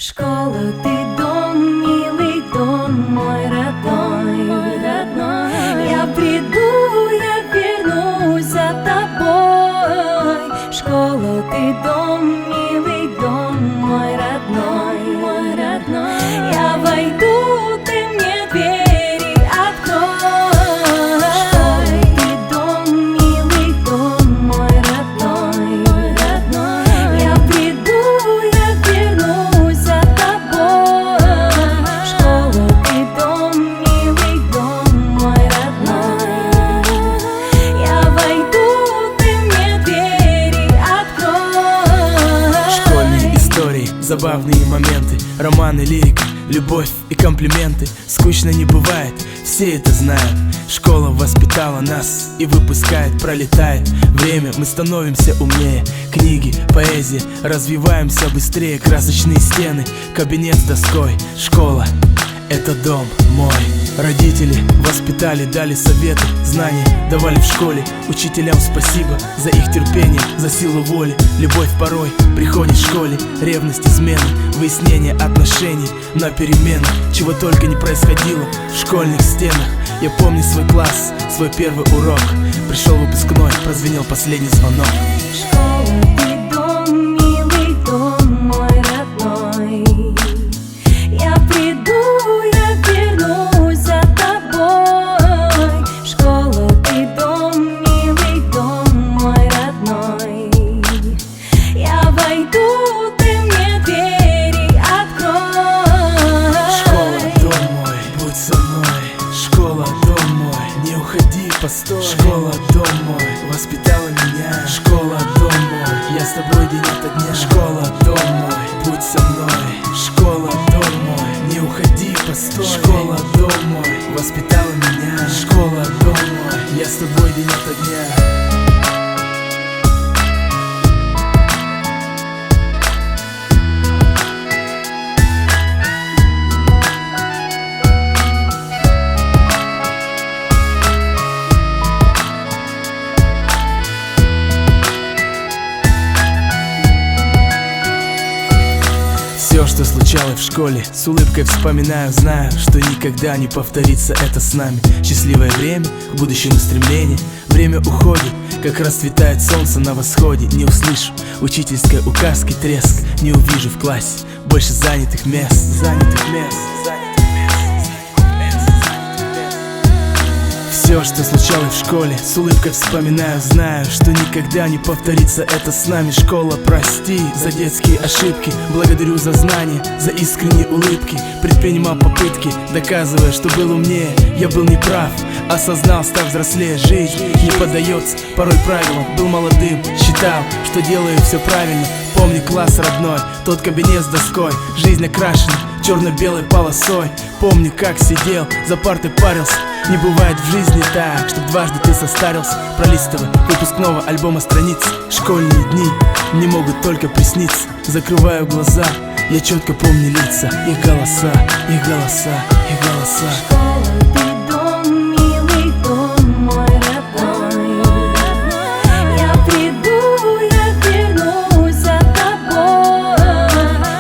Школа, ты дом, милый дом, мой родной, родной. Я приду, я вернусь за тобой. Школа, ты дом, милый дом, мой родной, мой родной. Я войду, ты мне двери открой. Школа, ты дом, милый дом, мой родной, мой родной. Я приду, я вернусь за тобой. Школа, ты дом, милый дом, мой родной. Я войду, ты мне двери открой. Школьные истории, забавные моменты, романы, лирика, любовь и комплименты. Скучно не бывает, все это знают. Школа воспитала нас и выпускает, пролетает время, мы становимся умнее. Книги, поэзия, развиваемся быстрее. Красочные стены, кабинет с доской. Школа — это дом мой. Родители воспитали, дали советы, знания давали в школе. Учителям спасибо за их терпение, за силу воли. Любовь порой приходит в школе. Ревность, измены, выяснение отношений на перемену. Чего только не происходило в школьных стенах. Я помню свой класс, свой первый урок. Пришел выпускной, прозвенел последний звонок. Школа, ты дом, милый дом, мой родной. Я приду, я вернусь за тобой. Школа, ты дом, милый дом, мой родной. Я войду, ты мне двери открой. Школа, дом мой, будь со мной. Школа, дом мой, не уходи, постой. Школа, дом мой, воспитала меня. Школа, дом мой, я с тобой день ото дня. Школа, дом мой, будь со мной. Школа, дом мой, не уходи, постой. Школа, дом мой, воспитала меня. Школа, дом мой, я с тобой день ото дня. Все, что случалось в школе, с улыбкой вспоминаю. Знаю, что никогда не повторится это с нами. Счастливое время, к будущему стремление. Время уходит, как расцветает солнце на восходе. Не услышу учительской указки, треск. Не увижу в классе больше занятых мест. Занятых мест. Все, что случалось в школе, с улыбкой вспоминаю. Знаю, что никогда не повторится это с нами. Школа, прости за детские ошибки. Благодарю за знания, за искренние улыбки. Предпринимал попытки, доказывая, что был умнее. Я был неправ, осознал, став взрослее. Жизнь не поддается порой правилам. Был молодым, считал, что делаю все правильно. Помню класс родной, тот кабинет с доской. Жизнь окрашена черно-белой полосой. Помню, как сидел, за партой парился. Не бывает в жизни так, чтоб дважды ты состарился. Пролистывая выпускного альбома страниц. Школьные дни не могут только присниться. Закрываю глаза, я четко помню лица. Их голоса, их голоса, их голоса. Школа, ты дом, милый дом, мой родной. Я приду, я вернусь за тобой.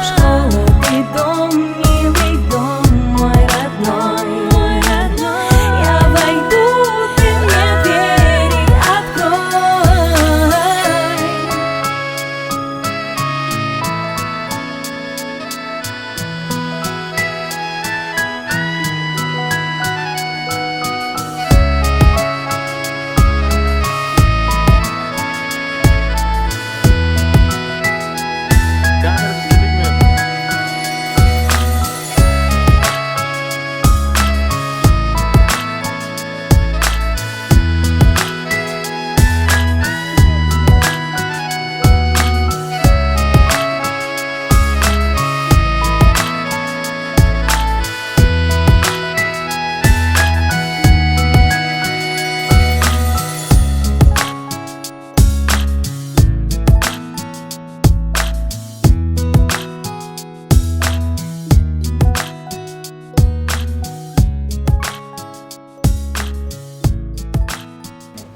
Школа, ты дом, милый дом, мой родной, мой родной. Я войду, ты мне двери открой.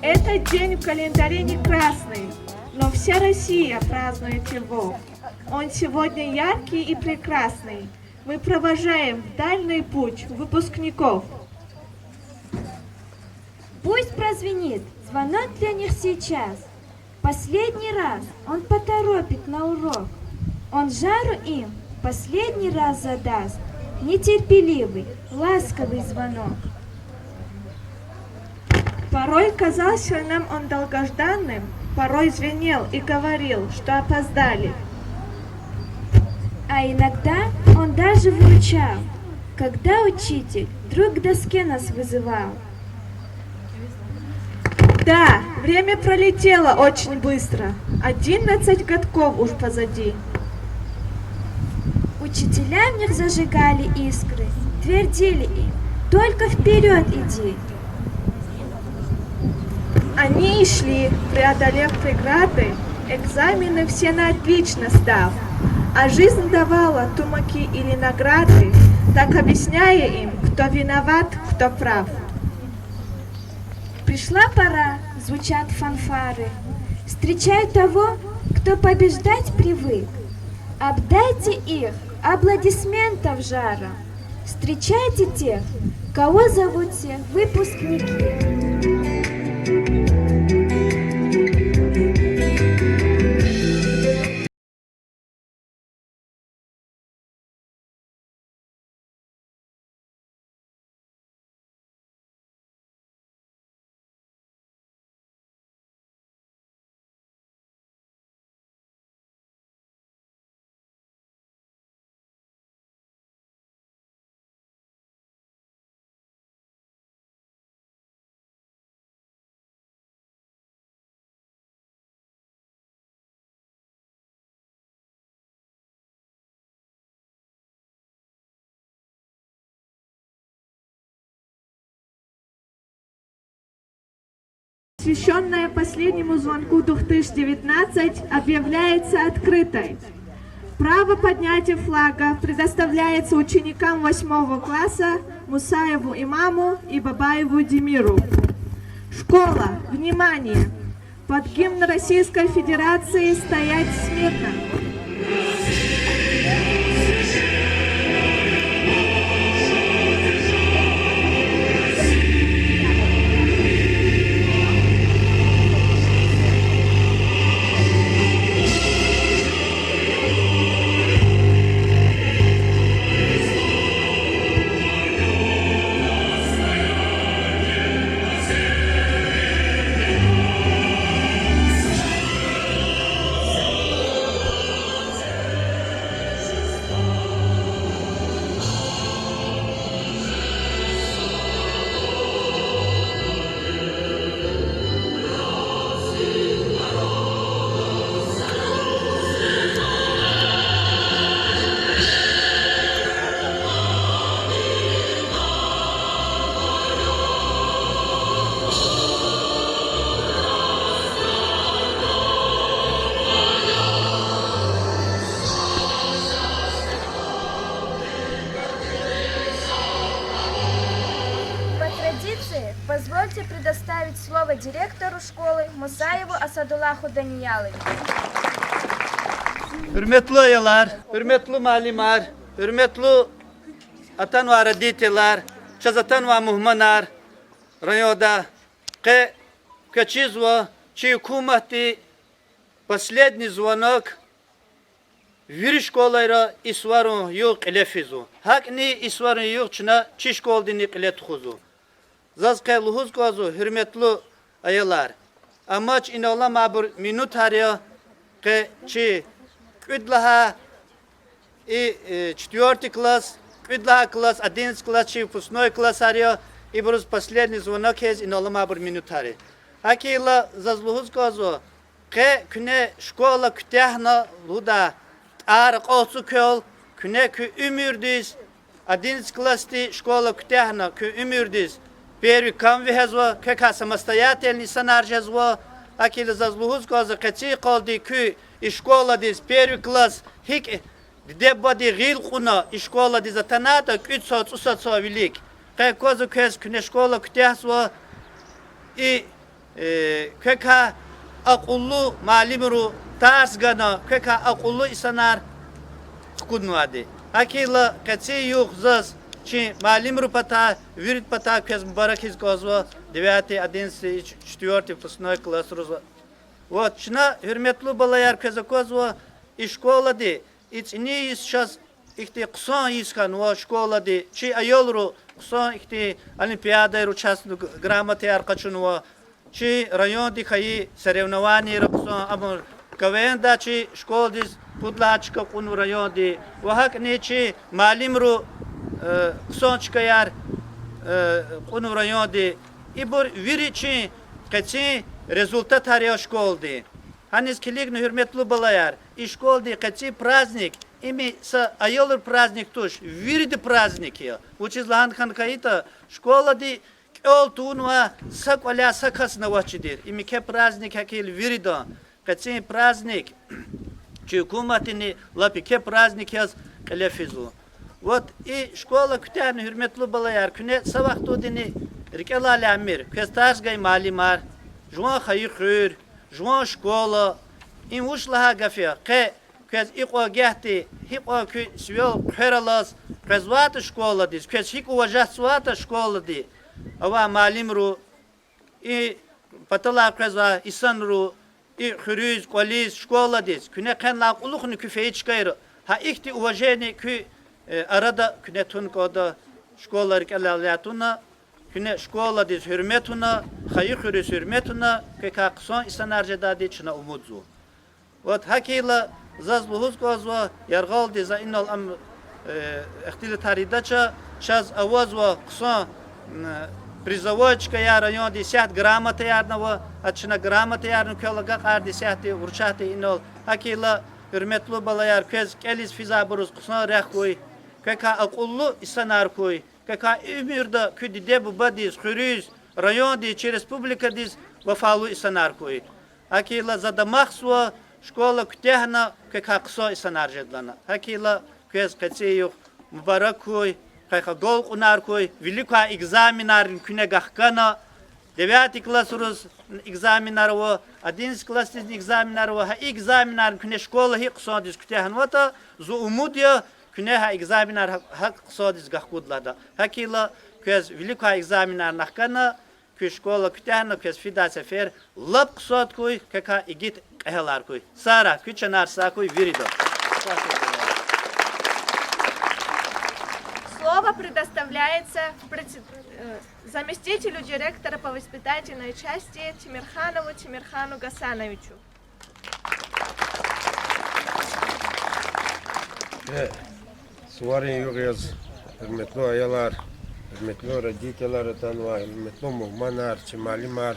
Этот день в календаре не красный, но вся Россия празднует его. Он сегодня яркий и прекрасный. Мы провожаем в дальний путь выпускников. Пусть прозвенит звонок для них сейчас. Последний раз он поторопит на урок. Он жару им последний раз задаст. Нетерпеливый, ласковый звонок. Порой казался нам он долгожданным, порой звенел и говорил, что опоздали. А иногда он даже выручал, когда учитель вдруг к доске нас вызывал. Да, время пролетело очень быстро. 11 годков уж позади. Учителя в них зажигали искры, твердили им: только вперед иди. Они и шли, преодолев преграды, экзамены все на отлично сдав. А жизнь давала тумаки или награды, так объясняя им, кто виноват, кто прав. Пришла пора, звучат фанфары. Встречай того, кто побеждать привык. Обдайте их аплодисментов жаром. Встречайте тех, кого зовут все выпускники. Посвященная последнему звонку 2019, объявляется открытой. Право поднятия флага предоставляется ученикам 8 класса Мусаеву Имаму и Бабаеву Демиру. Школа, внимание! Под гимн Российской Федерации стоять смирно. Позвольте предоставить слово директору школы Мусаеву Асадуллаху Данияловичу. Hürmetli ayalar, hürmetli malimar, hürmetli atan ve родителяр, чазатан ve muhmanar, райода, качизво, чьи кумахти последний звонок, вир школайра исвару юк элефизу. Хакни исвару юк чна чи школдини қилет хузу. Зазкай лухуз козу, hürmetli ayalar. Amaç inola mabur minut harya чи Квидлаха и 4 класс, Квидлаха класс, 11 класс, чи выпускной класс ария, и брус последний звонок есть, и нолама бур минутари. Акила зазлухуз козу, күне школа күтяхна луда, арық оцу көл, күне кü ümürdüz, 11 классы школа күтяхна, кü ümürdüz, первый камви хезва, кека самостоятельный санар хезва, акила зазлухуз козу, качи колди кü, и школа дис первый класс хик дебади гил куна и школа дис атаната 300 велик кай козу кес күне школа күтясва и кека акуллу малимру ters gana keka akıllı insanlar kudnuadi. Hakila kaçı yok zaz çi malim rupata virit pata kez mübarekiz kozva 9 11 4 fısnay klasruz. Вот çna hürmetli balayar kez kozva işkola di. İçini сейчас ихти кусон искан во школа ди чи айолру кусон ихти олимпиада участник грамоте аркачун во чи район ди хаи соревнования кусон амр кавенда чи школа ди пудлачка кун район ди во хак не чи малим ру кусон чкаяр кун район ди ибор вири чи качи результат харя школа ди ханис килигн hürmetli balayar школа ди качи праздник ими са айолыр праздник туш, вириди праздник я. Учиз лахан ханкаита школа ди кёл тунва сакваля сакасна вачидир. Ими ке праздник хакил вирида. Кацин праздник чукуматини лапи ке праздник яз калефизу. Вот и школа күтәрне hürmetli балаяр күне сабахту дини рикелали амир. Кесташгай малимар. Жуан хайхыр, жуан школа. Им ушлаха гафия. Ке Кез иква гехти, хипа ки свел хералас, кез вата школа дис, кез хик уважать вата школа ди. Ава малим ру, и патала кез ва исан ру, и хюрюз, колиз, школа дис. Күне кенлак улухни küfeyiçkayır. Ha ikti уважение kü arada küne tun koda şkolar kelaliyatuna, küne şkola dis hürmetuna, hayır hürüz hürmetuna, ke kakson isan arjeda çına umudzu. Вот hakila زازبوز قازوا يرغال ديزا إن الأمر اختيل تاريداتشا شاز أواز وقصان بريزواج كيا ريون دي سيات غرامة يارنا واتشنا غرامة يارنا كيولا قار دي سيات ورشاتي إنه هكيلا hürmetli balayar kez kelis fizaburuz qusna rekhoy keka aqullu isanar koy keka ümirda küdide bu badis xürüz rayon di respublika dis vafalu isanar koy akila zada mahswa школа күтәһна кека кысо исанар жедлана хакила кез кәтсеюк мубаракой кайха гол кунаркой велика экзаменар күне гахкана 9 класс рус экзаменар во 11 класс экзаменар во экзаменар күне школа хи кысо дис күтәһн вата зу умудия күне ха экзаменар хак кысо дис гахкудлада хакила кез велика экзаменар нахкана кü школа күтәһна кез фида сефер лап кысот кой кека игит Эхаларкуй. Сара, кючанар сакуй, виридо. Слово предоставляется заместителю директора по воспитательной части Тимирханову Тимирхану Гасановичу. Suvarın yürüyoruz. Hürmetli ayalar, hürmetli родителler tanıva, hürmetli muhmanar, çimalimar,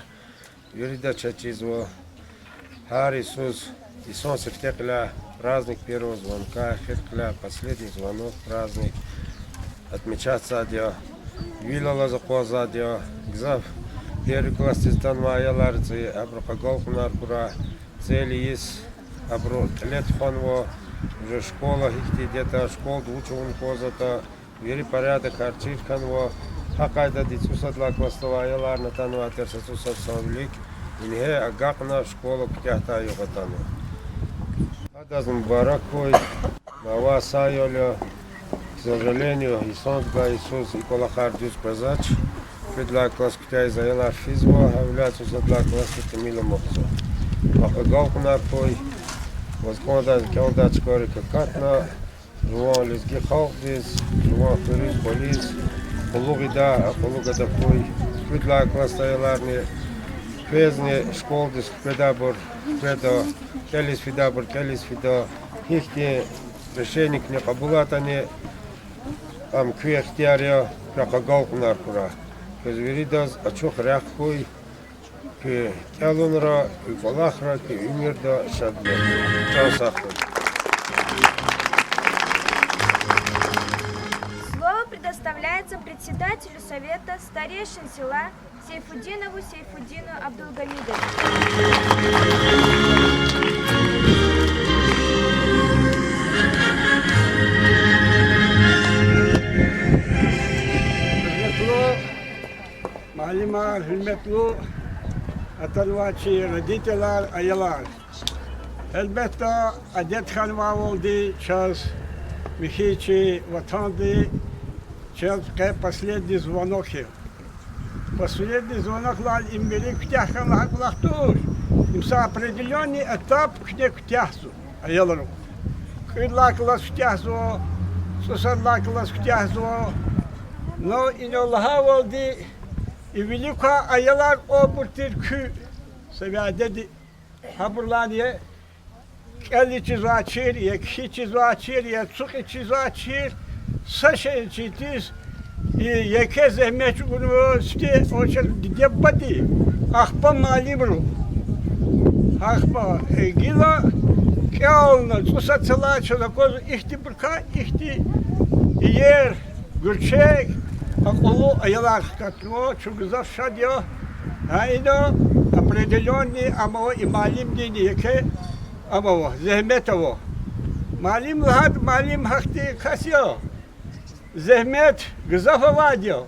yürüde çeçizvo. Har Иисус, Иисус втекла праздник первого звонка, втекла последний звонок, праздник. Отмечаться дио, вилала за поза дио, гзав, первый класс танва аяларцы, аброхаголкунар кура, цели есть, абро телефонво, уже школа, ихти где-то школ, учун позата, вери порядок, арчивканво, хакайда дицусатла кластова аялар на танва терсасусат савлик. Инге агакна школа кутяхта югатану. Адаз мубаракой, мава сайоля, к сожалению, Иисус и Колахар дюс казач, предла класс кутяй заела физво, является задла класс кутамила моксо. Махагалкна кой, возконда келдач кори какатна, жуан лизги халдис, жуан ферис полис, полугида кой, предла класс заеларни, Пезне школдис педабор, педо, келис фидо, хихти решеник не кабулатане, ам квехтиарио, пракагалкунар кура. Кезверидаз ачух ряхкуй, ки келунра, ки колахра, ки умирда шадло. Чаусахуй. Слово предоставляется председателю совета старейшин села Сейфудинову Сейфудину Абдулгамидовичу. Малимар, hürmetli Atanvaçı, родителар, ayalar. Elbette adet hanıma oldu, час Михичи ватанды, час последний звонок. Последний звонок лал им бери ктяхам лахтуш. Им са определенный этап кне ктяхсу. А я лару. Кыдлак лас ктяхсу, сосадлак лас ктяхсу. Но и не Аллаха волди, и велика аялар обуртир кü. Sevya dedi, haburlaniye, kelli çizvaçir, ye kişi çizvaçir, ye çuki çizvaçir, saşe çitiz, yeke zehmet üniversite, o şey debati, ahpa malimru. Ahpa, gila, keolna, çusa çala çalakoz, ihti burka, ihti yer, gürçek, akolu ayalar katno, çuguzaf şadyo, haydo, определенный, амаво и малим денег, амаво, зехметово. Малим лхат, малим хахти хасио. Зехмет гзафавадио.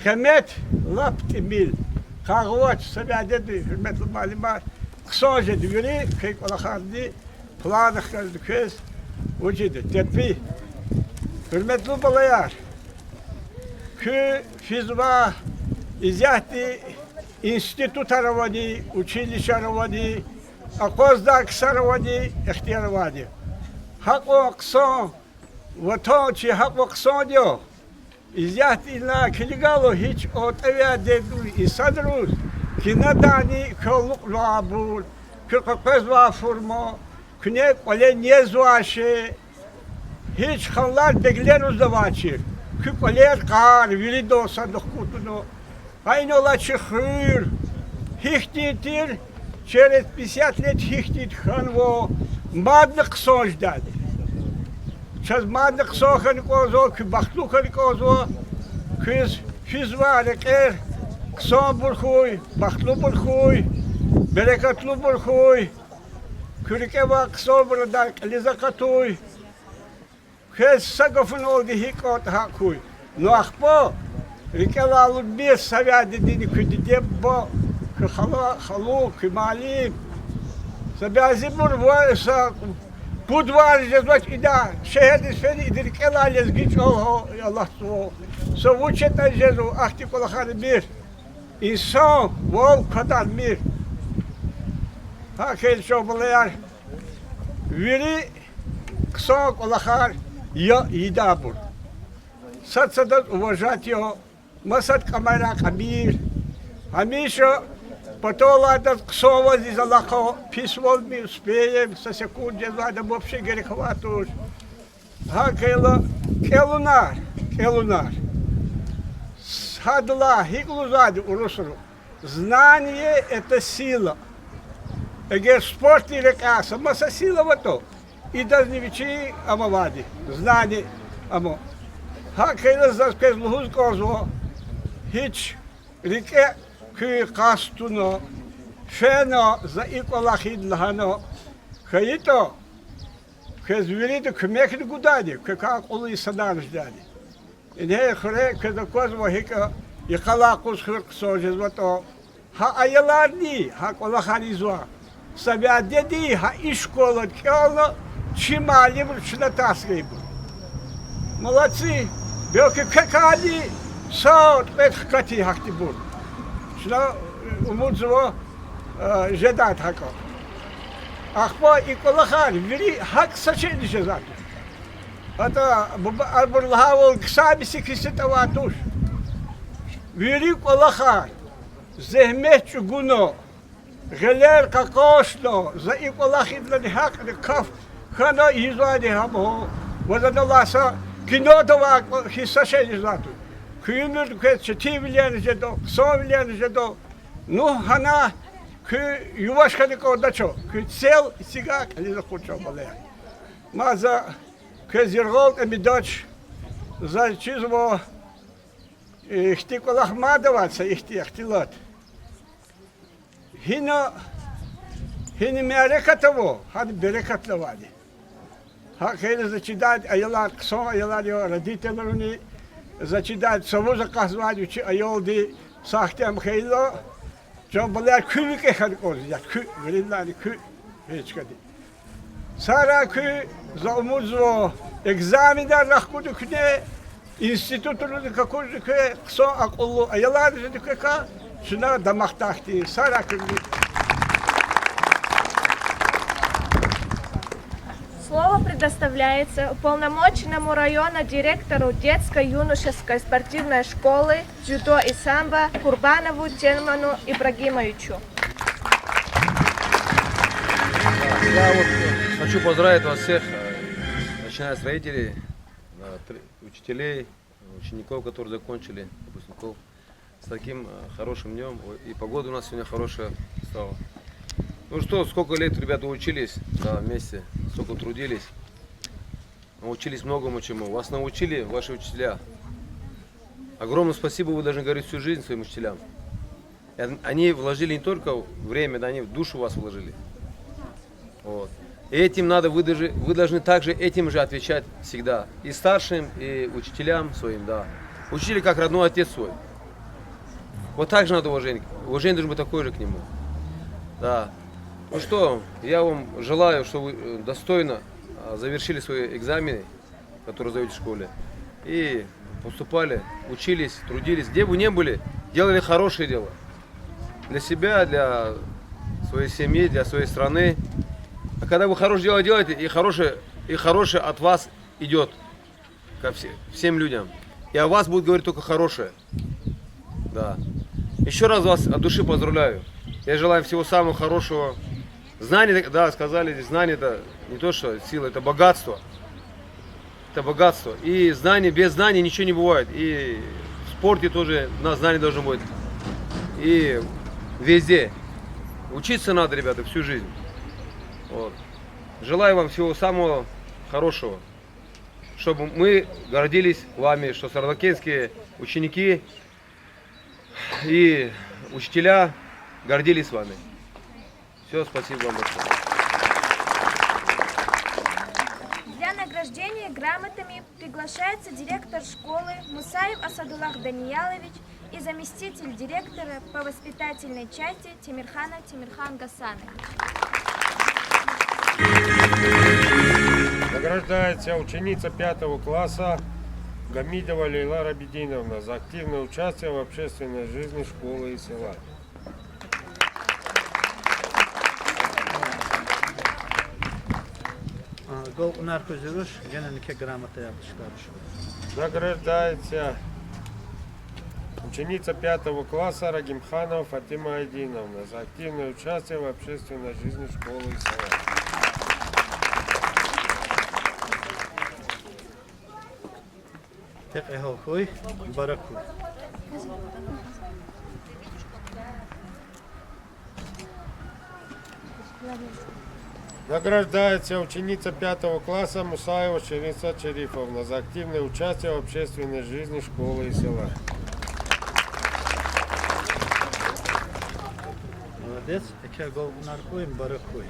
Хемет лапти мил. Хагвач, сабядеди, хемет малима. Ксоже двери, кейк олахарди, планах кез, учиди, терпи. Hürmetli balayar, kü fizba izahti институт аравади, училище аравади, акоздак саравади, ихтияравади. Хако ксон, вато чи хако ксон дио, изят illa kiligalo hiç otaya dedu isadrus, ki nadani koluk labul, ki kakaz va furmo, küne kole niezvaşe, hiç hallar begler uzdavaçir, ki koler kar, vilido sadıkutuno, Aynı ola çıkır, hihtitir, через 50 лет hihtit hanvo, madlık sojdadı. Çaz madlık soğan kozo, ki baklukan kozo, kız fizvarek kson burkuy, baklu burkuy, berekatlu burkuy, kürke bak kson burada lizakatuy, kız sagafın oldu hikot hakuy. Noakpo, Рикелалу без совяди дини кудидебо халу кималим собязи бурвоса будвар жезвач ида шехед сфери идиркелалез гич олхо Аллах су совучета жезу ахти колахар bir insan vol kadar bir hakel şobalayar viri kısa kolahar ya idabur сад уважать его Масад камера кабир, Хамиша потола до ксова из Аллаха письмо мы успеем со секунды надо вообще греховатуш. Хакела келунар. Садла хиглузади урусру. Знание это сила. Эгер спорт и рекаса, маса сила в то. И даже не вечи амавади. Знание амо. Хакела заскез лугуз козво. Hiç rike kü kastuno, feno za ikolahid lahano, kayito, kezvirido kümekli gudadi, kekak olu isadan jdadi. İnhe khre kezakozvo hika yakalakus khırk sojezvato, ha ayalar di, ha kolahalizva, sabya dedi ha işkola kâlo, çimali bu çına tasgaybu. Молодцы, belki kekali, Саут петхкати хактибур. Шна умудзво жедат хако. Ахпа и колахар вери хак сачени жезат. Ата арбурлахавол ксабиси кисетаватуш. Вери колахар зехмет чугуно. Гелер какошло за и колахидлани хак каф хана извади хамо. Возадаласа кинотова хисачени жезату. Kıyımır kıyıtçı, tivilyenizce do, sovilyenizce do. Hana, yuvaşkadık orada çok. Sel, sigak, aliza kurço balaya. Maza, zirgol, emidoç, za çizvo, ihtikolak madavatsa, ihtilat. Hini merekatavo, hadi berekatla vadi. Hakeli zачидать ayalar, son ayalar yo, родителями, зачитать саму заказывать, че айолди сахтем хейло, чем была кювике хадкоз, я кю, врилали кю, вечкади. Сараки за умудзво экзамена рахкудукне институту какудуке ксо акулу аялар жидукека шина дамахтахти сараки. Слово предоставляется уполномоченному района директору детско-юношеской спортивной школы дзюдо и самбо Курбанову Тельману Ибрагимовичу. Я вот хочу поздравить вас всех, начиная с родителей, учителей, учеников, которые закончили, выпускников, с таким хорошим днем. И погода у нас сегодня хорошая стала. Ну что, сколько лет ребята учились, да, вместе, сколько трудились, научились многому чему. Вас научили ваши учителя. Огромное спасибо вы должны говорить всю жизнь своим учителям. Они вложили не только время, да, они в душу вас вложили. Вот. И этим надо, вы должны также этим же отвечать всегда. И старшим, и учителям своим, да. Учитель как родной отец свой. Вот так же надо уважение. Уважение должно быть такое же к нему. Да. Ну что, я вам желаю, чтобы вы достойно завершили свои экзамены, которые сдаете в школе. И поступали, учились, трудились. Где бы ни были, делали хорошее дело. Для себя, для своей семьи, для своей страны. А когда вы хорошее дело делаете, и хорошее от вас идет ко всем людям. И о вас будет говорить только хорошее. Да. Еще раз вас от души поздравляю. Я желаю всего самого хорошего. Знание, да, сказали здесь, знание это не то, что сила, это богатство. Это богатство. И знание, без знаний ничего не бывает. И в спорте тоже знание должно быть. И везде. Учиться надо, ребята, всю жизнь. Вот. Желаю вам всего самого хорошего. Чтобы мы гордились вами, что саралакинские ученики и учителя гордились вами. Все, спасибо вам большое. Для награждения грамотами приглашается директор школы Мусаев Асадуллах Даниялович и заместитель директора по воспитательной части Тимирхан Гасанович. Награждается ученица 5 класса Гамидова Лейла Рабидиновна за активное участие в общественной жизни школы и села. Награждается ученица 5 класса Рагимханова Фатима Айдиновна за активное участие в общественной жизни школы и села. Награждается ученица 5 класса Мусаева Шериса Шерифовна за активное участие в общественной жизни школы и села. Молодец, барахуй.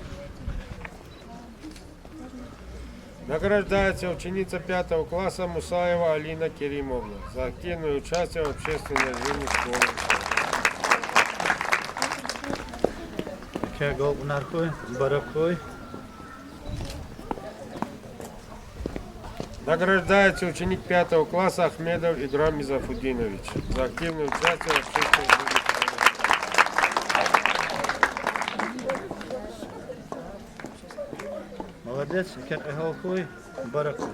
Награждается ученица 5 класса Мусаева Алина Керимовна за активное участие в общественной жизни школы и села. Барахуй. Награждается ученик 5 класса Ахмедов Играм Мизафудинович за активное участие в общественной жизни школы. Молодец, барахуй.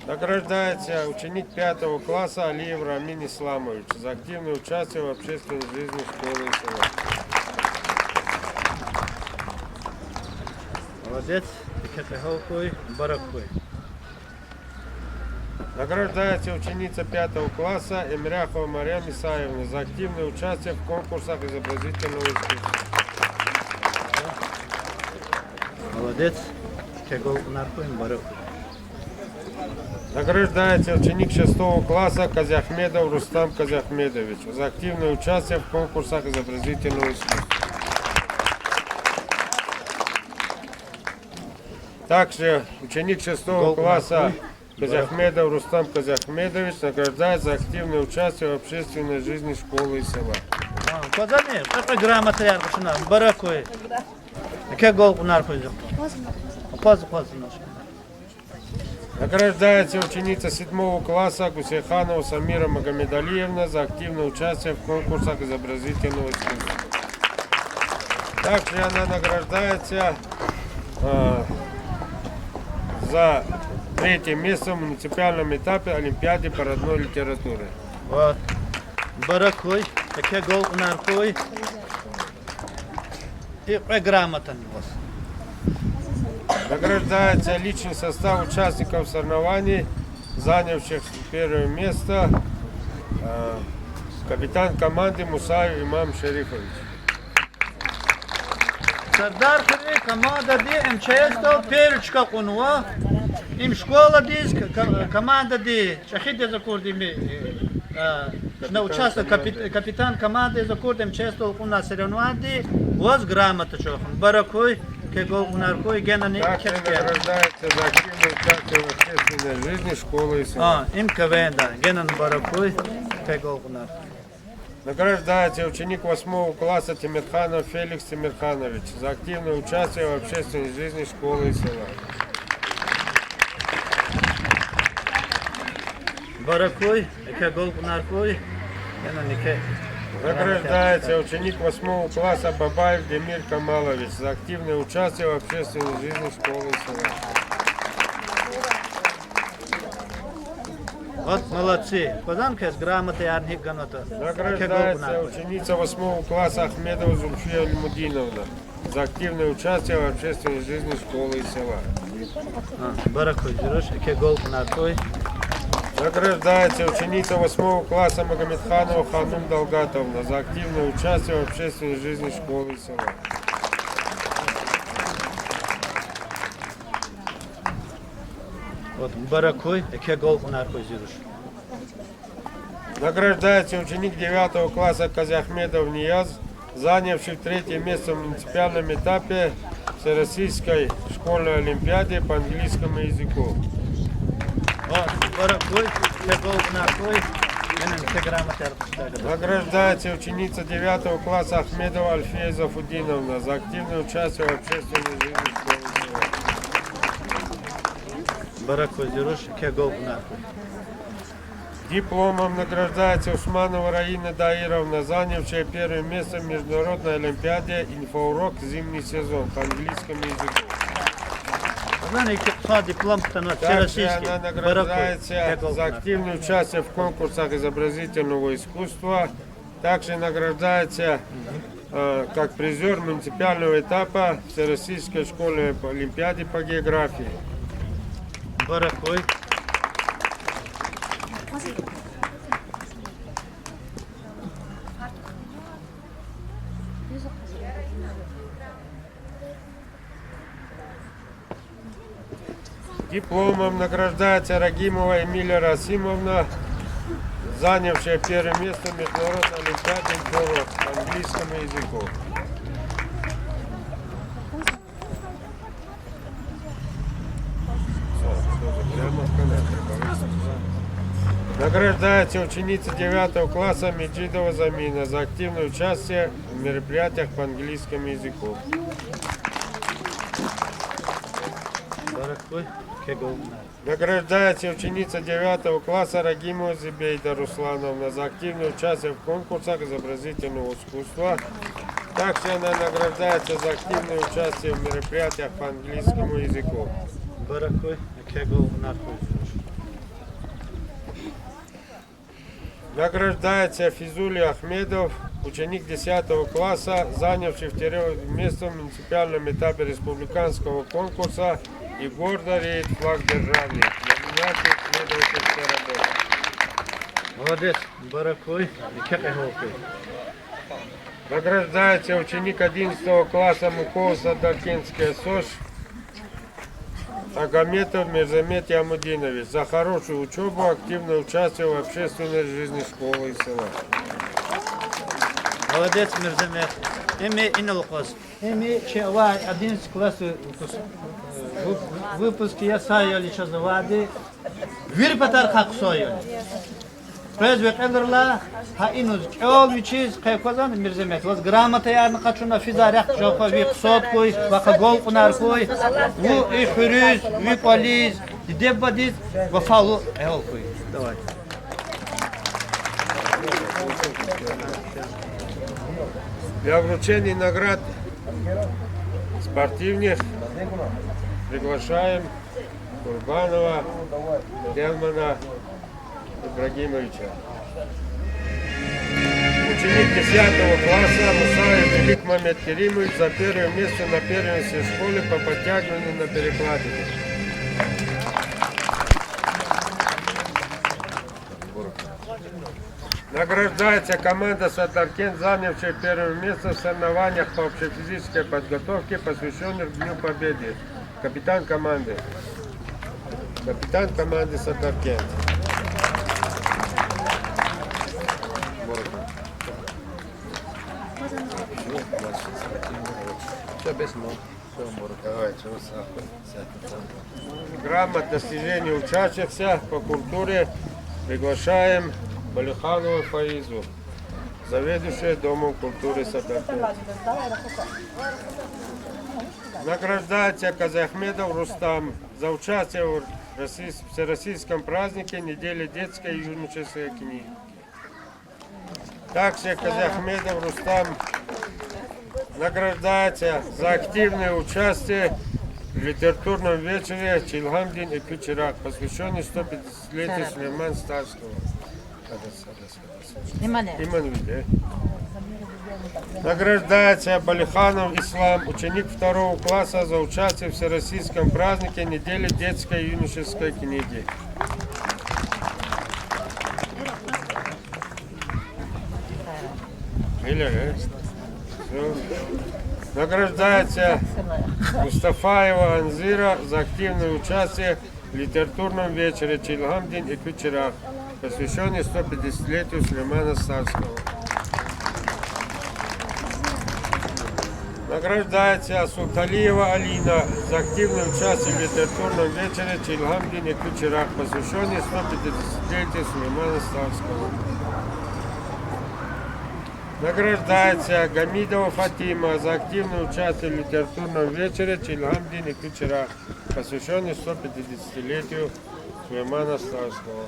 Награждается ученик 5 класса Алиев Рамин Исламович за активное участие в общественной жизни школы и села. Молодец, барахуй. Награждается ученица 5 класса Эмиряхова Мария Исаевна за активное участие в конкурсах изобразительного искусства. Молодец, барахуй. Награждается ученик 6 класса Казяхмедов Рустам Казяхмедович за активное участие в конкурсах изобразительного искусства. Также ученик 6 класса Казяхмедов Рустам Казяхмедович награждается за активное участие в общественной жизни школы и села. Позами, это грамота, барахуй. Яке гол наркой? Позу наш. Награждается ученица 7 класса Гусейханова Самира Магомедалиевна за активное участие в конкурсах изобразительного искусства. Также она награждается за 3 место в муниципальном этапе Олимпиады по родной литературе. Вот. Баракуй. Яке гол наркой? И грамота у вас. Награждается личный состав участников соревнований, занявших первое место, капитан команды Мусаев Имам Шерифович. Сардар Хри, команда Ди, МЧС, Перечка Кунуа, им школа Ди, команда Ди, Шахид Закурди, на участок капитан команды Закурди, МЧС, у нас соревнования, у вас грамота чохан. Баракуй, кего у наркой, гена не Также награждается за активное участие в общественной жизни школы и села. им КВН, да, гена баракуй, кого у наркой. Награждается ученик 8 класса Тимирханов Феликс Тимирханович за активное участие в общественной жизни школы и села. Баракуй, кого у наркой, гена не Награждается ученик 8 класса Бабаев Демир Камалович за активное участие в общественной жизни школы и села. Вот молодцы. Поданка с грамотой Арник Ганата. Награждается ученица 8 класса Ахмедова Зульфия Альмудиновна за активное участие в общественной жизни школы и села. Баракуй, Зируш, гол наркой. Награждается ученица 8 класса Магомедханова Ханум Далгатовна за активное участие в общественной жизни школы и села. Вот Баракуй, гол наркой, Зируш. Награждается ученик 9 класса Казахмедов Нияз, занявший 3 место в муниципальном этапе Всероссийской школьной олимпиады по английскому языку. Вот Баракуй, гол наркой. Награждается ученица 9 класса Ахмедова Альфия Зафудиновна за активное участие в общественной жизни школы и села. Баракуй, Зируш, гол наркой. Дипломом награждается Усманова Раина Даировна, занявшая 1 место в международной олимпиаде «Инфоурок. Зимний сезон» по английскому языку. Диплом Также она награждается за активное участие в конкурсах изобразительного искусства. Также награждается как призер муниципального этапа Всероссийской школьной олимпиады по географии. Баракуй. Дипломом награждается Рагимова Эмилия Расимовна, занявшая 1 место в международной олимпиаде «Инфоурок» по английскому языку. Награждается ученица 9 класса Меджидова Замина за активное участие в мероприятиях по английскому языку. Баракуй, гол наркой. Награждается ученица 9 класса Рагимова Зибейда Руслановна за активное участие в конкурсах изобразительного искусства. Также она награждается за активное участие в мероприятиях по английскому языку. Баракуй, гол наркой. Награждается Физули Ахмедов, ученик 10 класса, занявший 2 место в муниципальном этапе республиканского конкурса и гордо реет флаг державы. Номинация исследовательской работы. Молодец, Баракуй, Награждается ученик 11 класса Мукова Садакинская СОЖ Агометов Мирзамет Ямудинович за хорошую учебу, активное участие в общественной жизни школы и села. Молодец, Мирзамет. Эми Иналхос. Эми Чева 11 класс выпуск я сайоли чазавады. Вир патар хак сойоли. През векелерла хаинуз чол вичиз кайфазан мирземет. Воз грамота ярны качуна физарях жофа ви сотку ва гол кунаркой. Ву и хурюз, ви полиз, дебадиз ва фалу элкой. Давай. Для вручения наград спортивных приглашаем Курбанова Германа Ибрагимовича. Ученик 10 класса Мусаев Велик Мамед Керимович за первое место на первенстве школы по подтягиванию на перекладине. Награждается команда Сатаркен, занявшая первое место в соревнованиях по общефизической подготовке, посвященных Дню Победы. Капитан команды. Капитан команды Сатаркен. Грамот достижений учащихся по культуре приглашаем Балиханову Фаизу, заведующая Домом культуры Сатаркен. Награждается Казахмедов Рустам за участие в всероссийском празднике недели детской и юношеской книги. Также Казахмедов Рустам награждается за активное участие в литературном вечере Чилгамдин и Кучерак, посвященный 150-летию Сулеймана Старского. Награждается Балиханов Ислам, ученик 2 класса, за участие в всероссийском празднике недели детской и юношеской книги. Награждается Мустафаева Анзира за активное участие в литературном вечере Чилгамдин и Кучерак, посвященный 150-летию Сулеймана Старского. Награждается Султалиева Алина за активное участие в литературном вечере Чилгамдин и Кучерак, посвященный 150-летию Сулеймана Старского. Награждается Гамидова Фатима за активное участие в литературном вечере Чилгамдин и Кучерак, посвященный 150-летию Сулеймана Старского.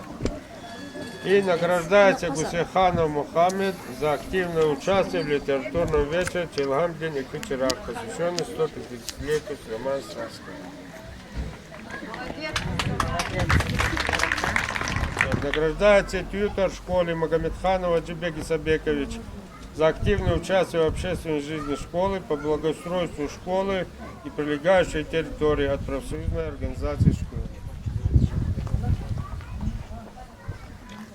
И награждается Гусейханов Мухаммед за активное участие в литературном вечере Чилгамдин и Кучерак, посвященный 150-летию Сулеймана Старского. Награждается тьютор в школе Магомедханова Джибек Исабекович за активное участие в общественной жизни школы по благоустройству школы и прилегающей территории от профсоюзной организации школы.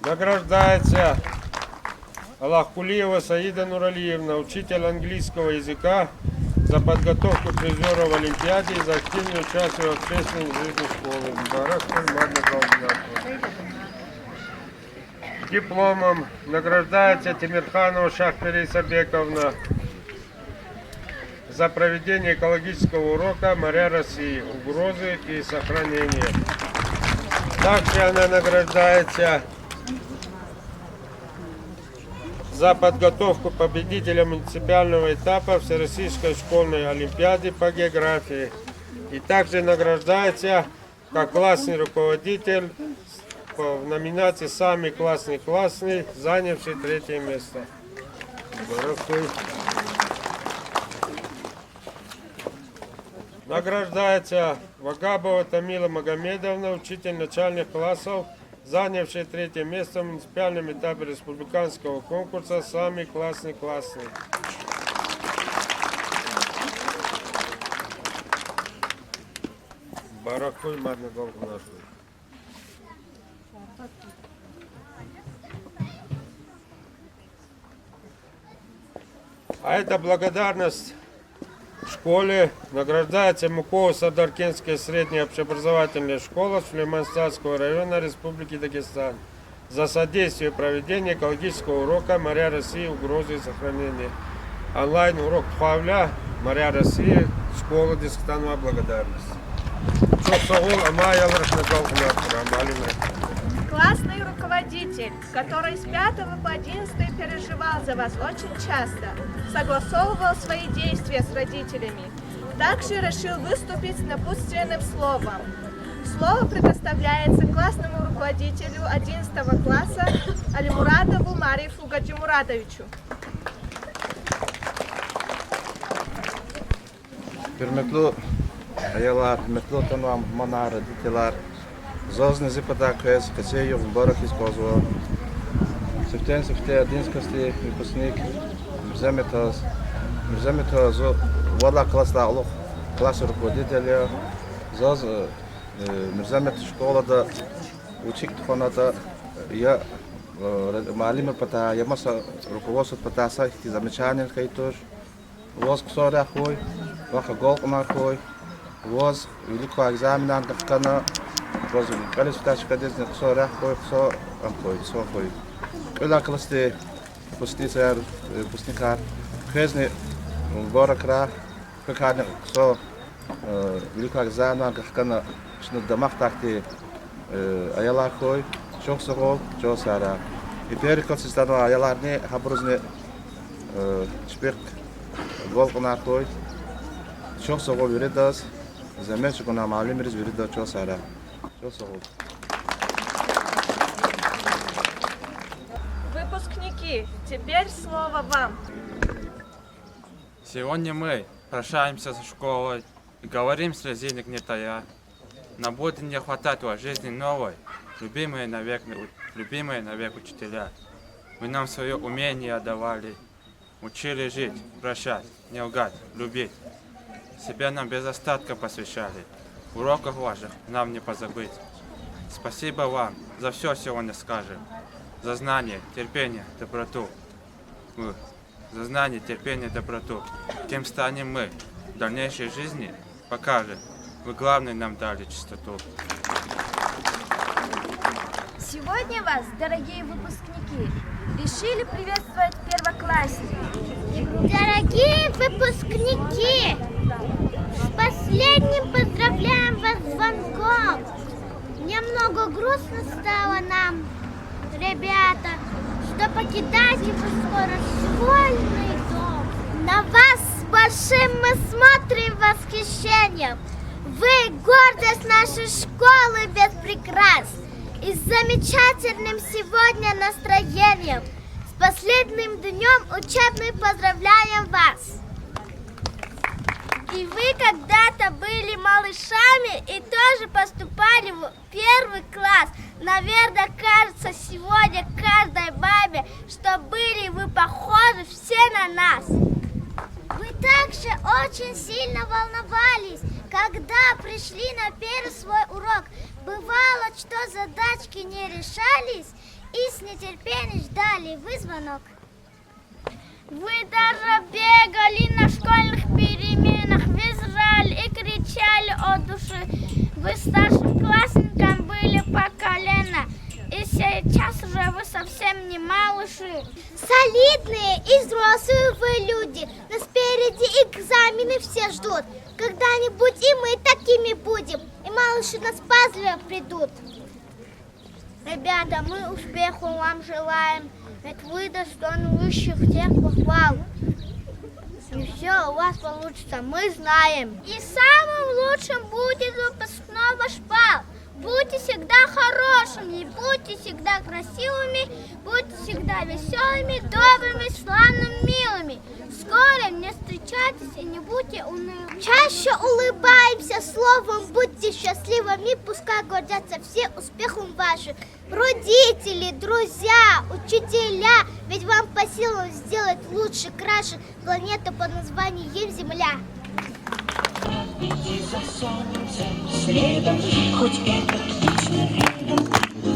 Награждается Аллахкулиева Саида Нуралиевна, учитель английского языка, за подготовку призера в Олимпиаде и за активное участие в общественной жизни школы. Дипломом награждается Тимирханова Шахпери Сабековна за проведение экологического урока «Моря России. Угрозы и сохранение». Также она награждается за подготовку победителя муниципального этапа Всероссийской школьной олимпиады по географии. И также награждается как классный руководитель в номинации «Самый классный классный», занявший 3 место. Награждается Вагабова Тамила Магомедовна, учитель начальных классов, занявший 3 место в муниципальном этапе республиканского конкурса «Самый классный классный». Барахуй мадна голку нашу. А это благодарность школе. Награждается Мукова Сардаркенская средняя общеобразовательная школа Сулейман-Старского района Республики Дагестан за содействие проведения экологического урока «Моря России. Угрозы и сохранения». Онлайн-урок Павля «Моря России. Школа Дагестанова. Благодарность. Классный руководитель руководитель, который с 5 по 11 переживал за вас очень часто, согласовывал свои действия с родителями, также решил выступить с напутственным словом. Слово предоставляется классному руководителю 11 класса Алимурадову Марифу Гаджимурадовичу. Hürmetli ayalar, hürmetli otanam, mana родителар, зозны зипата квез, касею в барах използвал. Септен 11 выпускник, мирзамета зо вала класса олух, класс руководителя, зоз мирзамет школада, учик туханада, я малимы пата, я маса руководство пата сайти замечания кайтуш, воз ксоря хуй. Wacha golf maar gooi, was jullie qua examen aan de kanna, was een kwalificatie kadis net zo recht gooi, zo gooi. Kula klaste, posticer, postnikar, gezne, bora kra, kukane zo, jullie qua examen aan de kanna, snel de macht achter ayala gooi, çok zo, çok sara. Iperikot sistem ayalar ne, habrozne, spek, golf maar gooi. Çok sağ ol Veridas. Zaman şu konu malumuz Veridas çok sağ ol. Çok sağ ol. Выпускники, теперь слово вам. Сегодня мы прощаемся со школой и говорим слезинок не тая. Нам будет не хватать в жизни новой, любимые навек учителя. Вы нам свое умение отдавали, учили жить, прощать, не лгать, любить. Себя нам без остатка посвящали, уроков ваших нам не позабыть. Спасибо вам за все сегодня скажем, за знание, терпение, доброту. За знание, терпение, доброту. Кем станем мы в дальнейшей жизни, покажем. Вы главное нам дали чистоту. Сегодня вас, дорогие выпускники, решили приветствовать первоклассники. Дорогие выпускники, с последним поздравляем вас звонком. Немного грустно стало нам, ребята, что покидаете вы скоро школьный дом. На вас с большим мы смотрим восхищением. Вы гордость нашей школы без прикрас и с замечательным сегодня настроением. С последним днем учебным поздравляем вас! И вы когда-то были малышами и тоже поступали в первый класс. Наверное, кажется сегодня каждой бабе, что были вы похожи все на нас. Вы также очень сильно волновались, когда пришли на первый свой урок. Бывало, что задачки не решались и с нетерпением ждали вы звонок. Вы даже бегали на школьных переменах, визжали и кричали от души. Вы старшеклассникам были по колено, и сейчас уже вы совсем не малыши. Солидные и взрослые вы люди, нас впереди экзамены все ждут. Когда-нибудь и мы такими будем, и малыши нас пазливо придут. Ребята, мы успеху вам желаем, ведь вы достойны высших всех похвал. И все у вас получится, мы знаем. И самым лучшим будет выпускной ваш бал. Будьте всегда хорошими, будьте всегда красивыми, будьте всегда веселыми, добрыми, славными, милыми. Скоро не встречайтесь и не будьте унылыми. Чаще улыбаемся словом, будьте счастливыми, пускай гордятся все успехом вашим. Родители, друзья, учителя, ведь вам по силам сделать лучше, краше планету под названием Земля. Иди за солнцем следом, хоть это лично рядом. Иди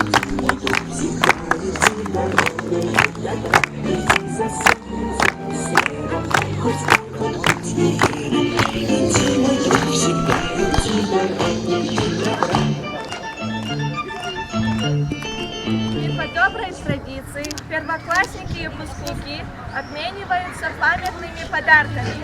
за солнцем следом, хоть это лично рядом. Иди, моя, всегда иди дорогой. И по доброй традиции первоклассники и выпускники обмениваются памятными подарками.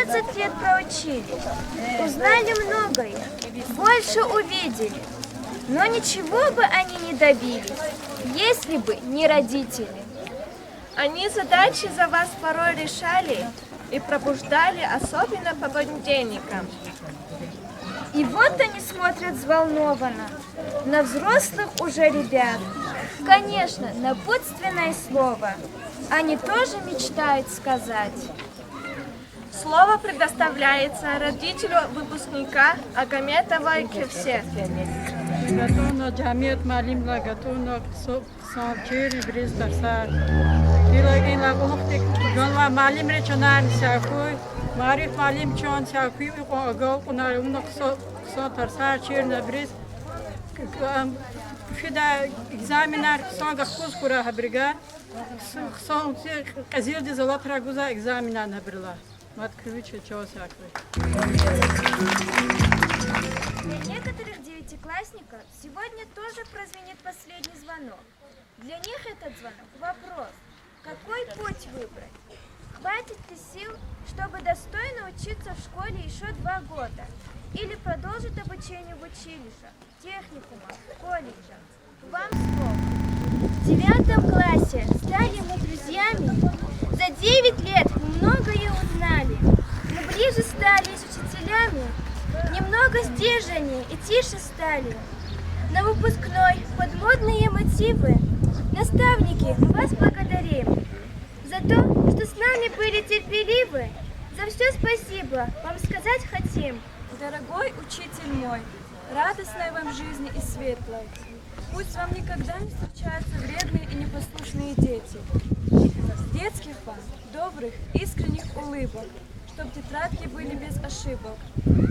11 лет проучились, узнали многое, больше увидели. Но ничего бы они не добились, если бы не родители. Они задачи за вас порой решали и пробуждали, особенно по понедельникам. И вот они смотрят взволнованно на взрослых уже ребят. Конечно, напутственное слово они тоже мечтают сказать. Слово предоставляется родителю выпускника Агаметовой Кевсе. Готовно джамият малимла готовно санчери бриз дарсар. Ила гохтик ганва малим речанан сякуй мариф малим чон сякуй гол кунар унок со тарсар черна бриз. Фида экзаменар сон гахуз кура хабрига. Сон казил ди золот рагуза экзаменар набрила. Маткривича чего сякуй. Для некоторых девятиклассников сегодня тоже прозвенит последний звонок. Для них этот звонок – вопрос, какой путь выбрать? Хватит ли сил, чтобы достойно учиться в школе еще 2 года? Или продолжить обучение в училищах, техникумах, колледжах? Вам слово. В 9 классе стали мы друзьями. За 9 лет мы многое узнали. Мы ближе стали с учителями. Немного сдержаннее и тише стали. На выпускной под модные мотивы наставники, мы вас благодарим за то, что с нами были терпеливы. За все спасибо вам сказать хотим. Дорогой учитель мой, радостной вам жизни и светлой. Пусть вам никогда не встречаются вредные и непослушные дети. Детских вам, добрых, искренних улыбок, чтоб тетрадки были без ошибок,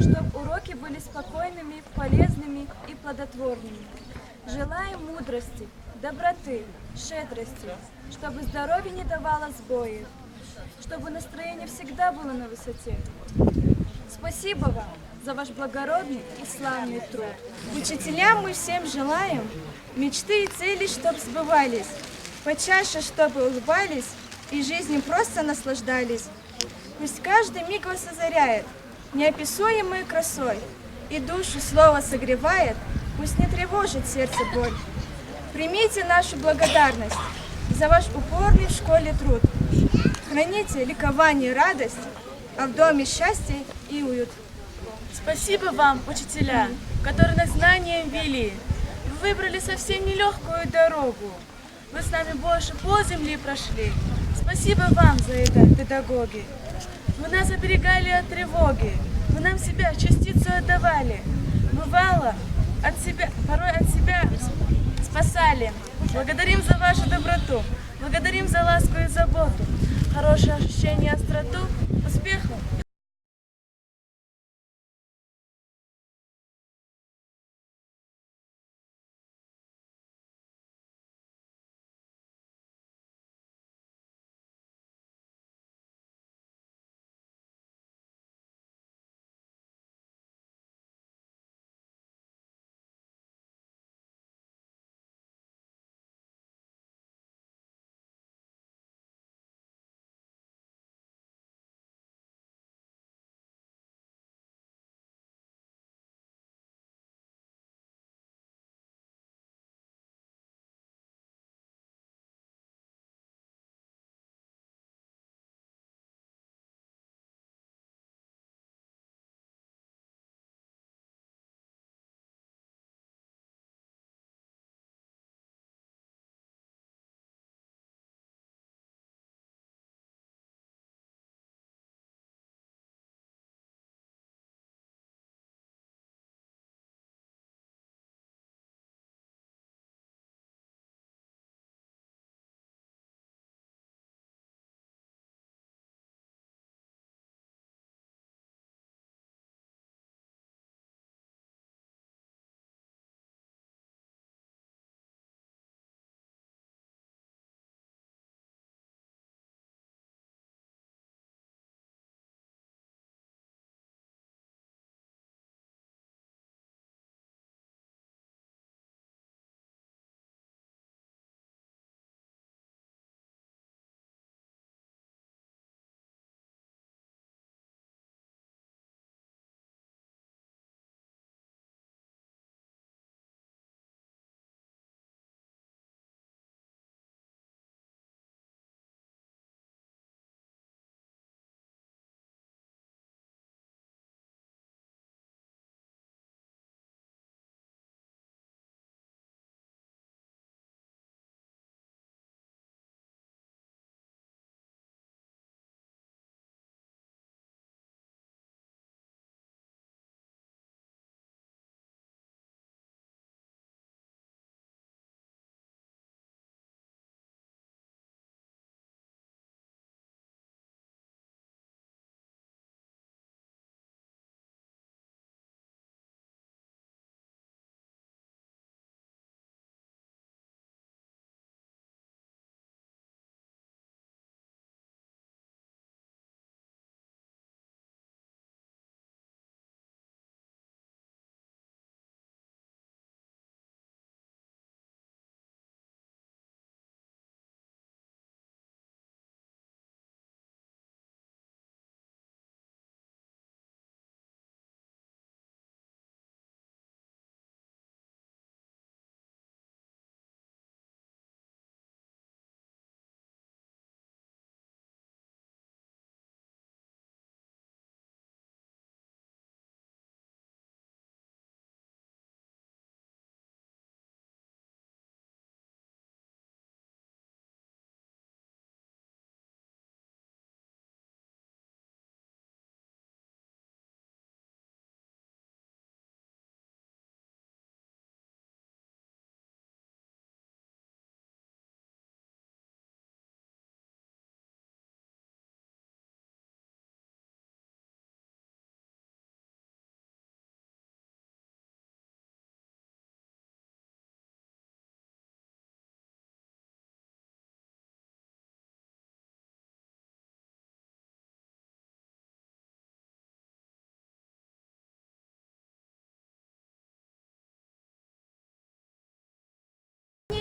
чтоб уроки были спокойными, полезными и плодотворными. Желаем мудрости, доброты, щедрости, чтобы здоровье не давало сбоев, чтобы настроение всегда было на высоте. Спасибо вам за ваш благородный и славный труд. Учителям мы всем желаем мечты и цели, чтоб сбывались, почаще, чтобы улыбались и жизнью просто наслаждались. Пусть каждый миг вас озаряет неописуемой красой, и душу слово согревает, пусть не тревожит сердце боль. Примите нашу благодарность за ваш упорный в школе труд. Храните ликование и радость, а в доме счастье и уют. Спасибо вам, учителя, которые нас знанием вели. Вы выбрали совсем нелегкую дорогу. Вы с нами больше по земле прошли. Спасибо вам за это, педагоги. Вы нас оберегали от тревоги. Вы нам себя частицу отдавали. Бывало, порой от себя спасали. Благодарим за вашу доброту. Благодарим за ласку и заботу. Хорошее ощущение, остроту, успехов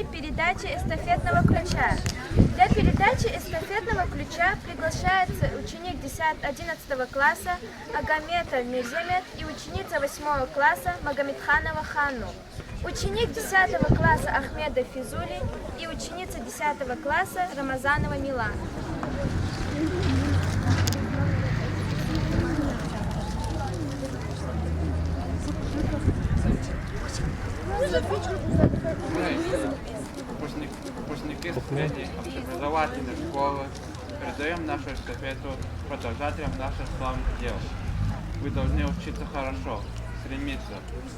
церемонии передачи эстафетного ключа. Для передачи эстафетного ключа приглашается ученик 11 класса Агамета Мирземет и ученица 8 класса Магомедханова Хану. Ученик 10 класса Ахмеда Физули и ученица 10 класса Рамазанова Милана. Выпускники средней общеобразовательной школы передаем нашу эстафету продолжателям наших славных дел. Вы должны учиться хорошо, стремиться,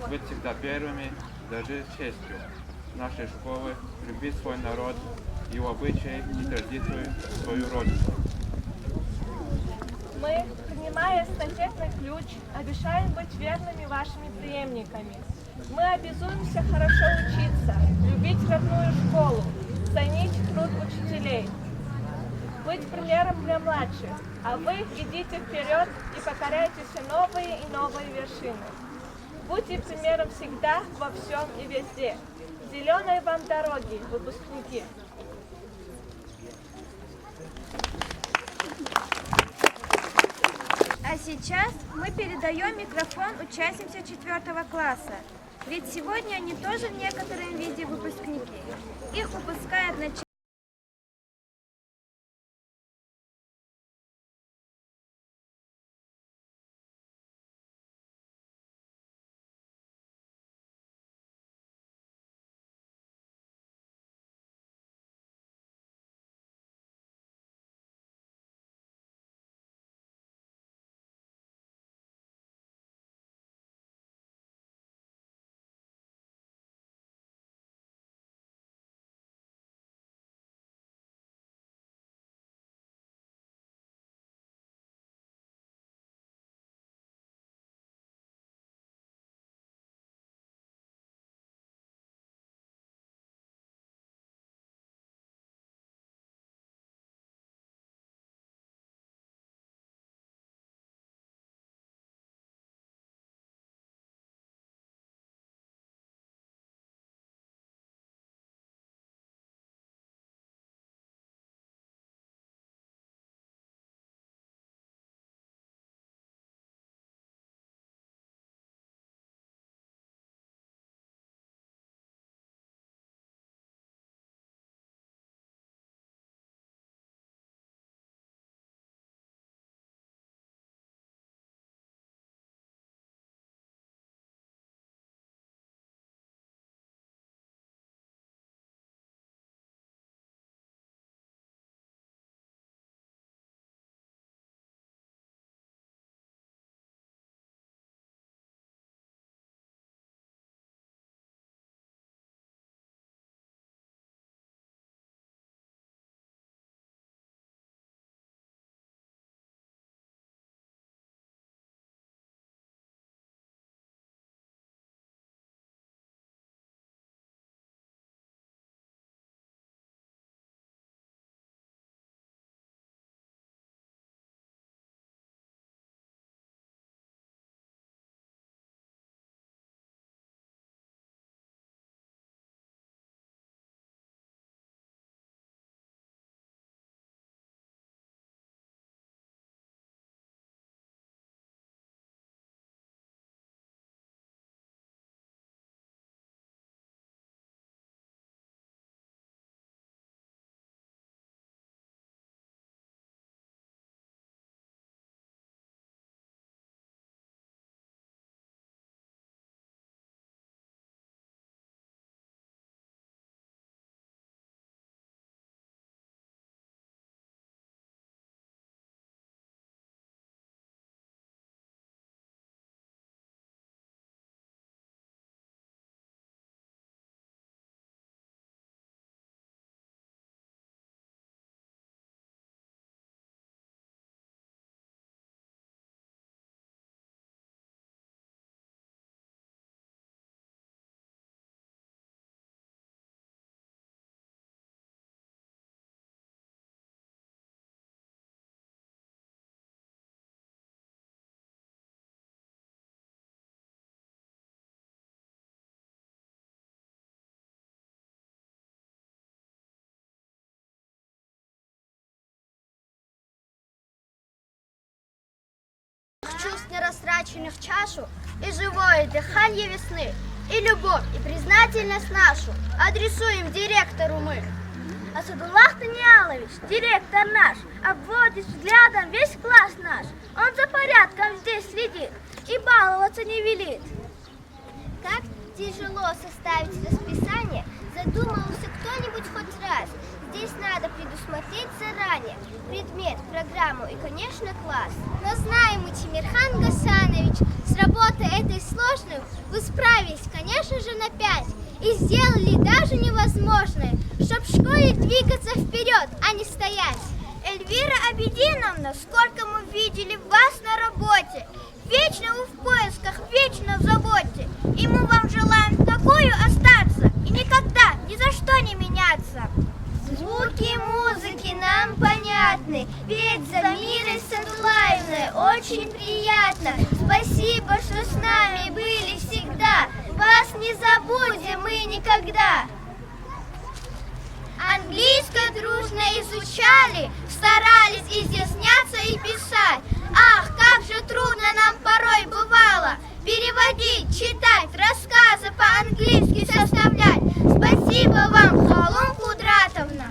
быть всегда первыми, дорожить честью нашей школы, любить свой народ, его обычаи и традиции, свою родину. Мы, принимая эстафетный ключ, обещаем быть верными вашими преемниками. Мы обязуемся хорошо учиться, любить родную школу, ценить труд учителей, быть примером для младших, а вы идите вперед и покоряйте все новые и новые вершины. Будьте примером всегда, во всем и везде. Зеленой вам дороги, выпускники! А сейчас мы передаем микрофон участникам 4 класса. Ведь сегодня они тоже в некотором виде выпускники. Их выпускает начальник. чувств нерастраченных чашу, и живое дыхание весны, и любовь, и признательность нашу адресуем директору мы. Асадуллах Таниалович, директор наш, обводит взглядом весь класс наш. Он за порядком здесь следит и баловаться не велит. Как тяжело составить расписание, задумался кто-нибудь хоть раз. Здесь надо предусмотреть заранее предмет, программу и, конечно, класс. Но знаем мы, Тимирхан Гасанович, с работой этой сложной вы справились, конечно же, на 5. И сделали даже невозможное, чтоб в школе двигаться вперед, а не стоять. Эльвира Абединовна, сколько мы видели вас на работе. Вечно вы в поисках, вечно в заботе. И мы вам желаем такую остаться и никогда, ни за что не меняться. Звуки музыки нам понятны, ведь за Мирой Садулаевной очень приятно. Спасибо, что с нами были всегда, вас не забудем мы никогда. Английское дружно изучали, старались изъясняться и писать. Ах, как же трудно нам порой бывало переводить, читать, рассказы по-английски составлять. Спасибо вам, Халун Кудратовна.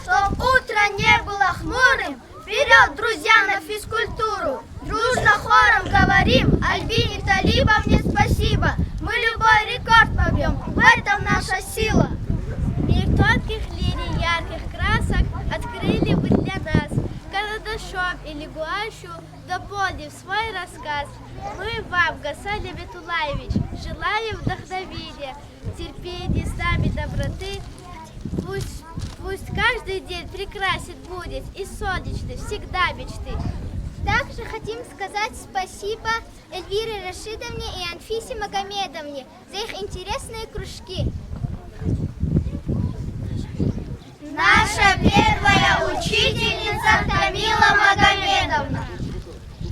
Чтоб утро не было хмурым, вперед, друзья, на физкультуру. Дружно хором говорим Альбине Талибовне спасибо. Мы любой рекорд побьем, в этом наша сила. Мир тонких линий, ярких красок открыли вы для нас. Карандашом или гуашью дополнив свой рассказ. Мы вам, Гасан Абетулаевич, желаем вдохновения, терпения, с нами доброты. Пусть каждый день прекрасен будет и солнечный, всегда мечты. Также хотим сказать спасибо Эльвире Рашидовне и Анфисе Магомедовне за их интересные кружки. Наша первая учительница Тамила Магомедовна.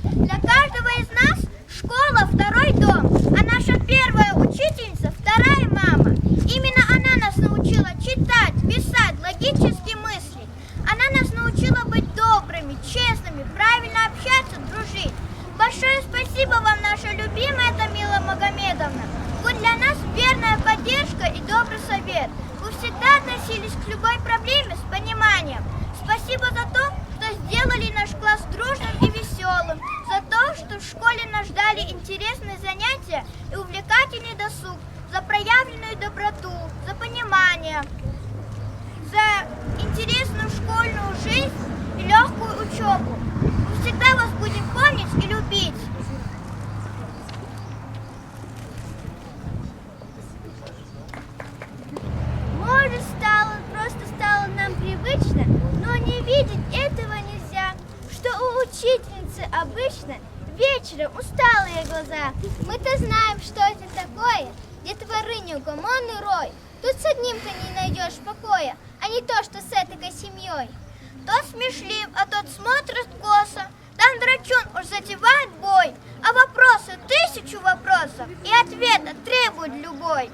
Для каждого из нас школа второй дом, а наша первая учительница вторая мама. Именно она нас научила читать, писать, логически мыслить. Она нас научила быть добрыми, честными, правильно общаться, дружить. Большое спасибо вам, наша любимая Тамила Магомедовна. Вы для нас верная поддержка и добрый совет. Вы всегда относились к любой проблеме с пониманием. Спасибо за то, что сделали наш класс дружным и веселым, за то, что в школе нас ждали интересные занятия и увлекательный досуг, за проявленную доброту, за понимание, за интересную школьную жизнь и легкую учебу. Мы всегда вас будем помнить и любить. Может, просто стало нам привычно, но не видеть этого нельзя, что у учительницы обычно вечером усталые глаза. Мы-то знаем, что это такое, где творы неугомонный рой. Тут с одним-то не найдешь покоя, а не то, что с этой семьей. Тот смешлив, а тот смотрит косо, там драчун уж затевает бой, а вопросы 1000 вопросов, и ответа требует любой.